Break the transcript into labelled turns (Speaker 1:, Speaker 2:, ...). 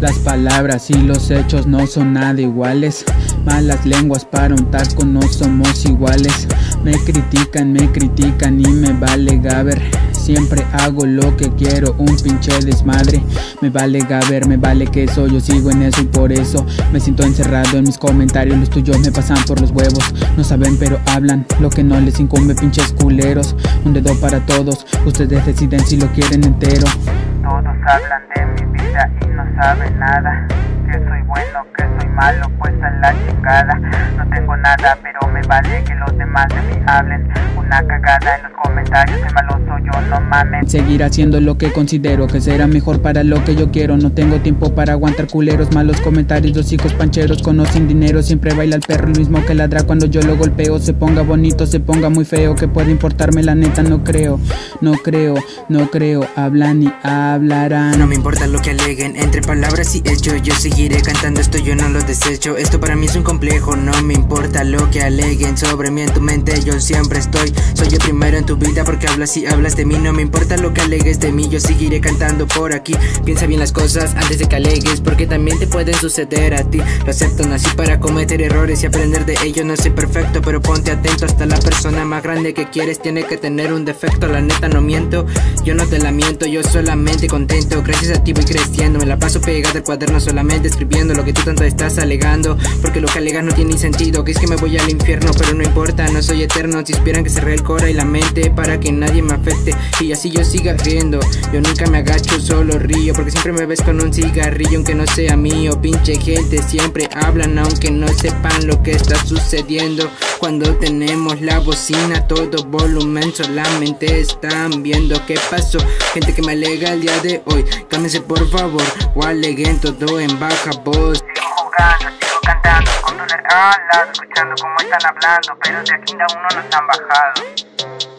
Speaker 1: Las palabras y los hechos no son nada iguales. Malas lenguas para un taco, no somos iguales. Me critican y me vale gaber. Siempre hago lo que quiero, un pinche desmadre. Me vale gaber, me vale queso, yo sigo en eso y por eso me siento encerrado en mis comentarios. Los tuyos me pasan por los huevos. No saben pero hablan lo que no les incumbe, pinches culeros. Un dedo para todos, ustedes deciden si lo quieren entero.
Speaker 2: Todos hablan de mi vida y no saben nada. Que soy bueno, que soy malo, pues a la chingada. No tengo nada, pero me vale que los demás de mí hablen. Una cagada en los comentarios, qué malo soy yo, no mames.
Speaker 1: Seguir haciendo lo que considero que será mejor para lo que yo quiero. No tengo tiempo para aguantar culeros, malos comentarios, los hijos pancheros con o sin dinero. Siempre baila el perro, el mismo que ladra cuando yo lo golpeo. Se ponga bonito, se ponga muy feo, que puede importarme, la neta no creo. Hablan y hablarán.
Speaker 3: No me importa lo que aleguen, entre palabras y hechos yo seguiré cantando esto, yo no lo desecho. Esto para mí es un complejo, no me importa lo que aleguen sobre mí en tu mente, yo siempre estoy. Soy el primero en tu vida porque hablas y hablas de mí. No me importa lo que alegues de mí, yo seguiré cantando por aquí. Piensa bien las cosas antes de que alegues, porque también te pueden suceder a ti. Lo acepto, nací para cometer errores y aprender de ellos. No soy perfecto, pero ponte atento. Hasta la persona más grande que quieres tiene que tener un defecto. La neta no miento, yo no te lamento, yo solamente contento. Gracias a ti voy creciendo, me la paso pegada al cuaderno solamente escribiendo lo que tú tanto estás alegando. Porque lo que alegas no tiene sentido, que es que me voy al infierno, pero no importa, no soy eterno. Si esperan que cerré el cora y la mente para que nadie me afecte y así yo siga riendo. Yo nunca me agacho, solo río, porque siempre me ves con un cigarrillo aunque no sea mío. Pinche gente, siempre hablan aunque no sepan lo que está sucediendo. Cuando tenemos la bocina todo volumen, solamente están viendo qué pasó. Gente que me alega el día de hoy, cámbiense por favor o aleguen todo en baja voz.
Speaker 2: Sigo jugando, sigo cantando con dolor al lado, escuchando cómo están hablando, pero de aquí aún no nos han bajado.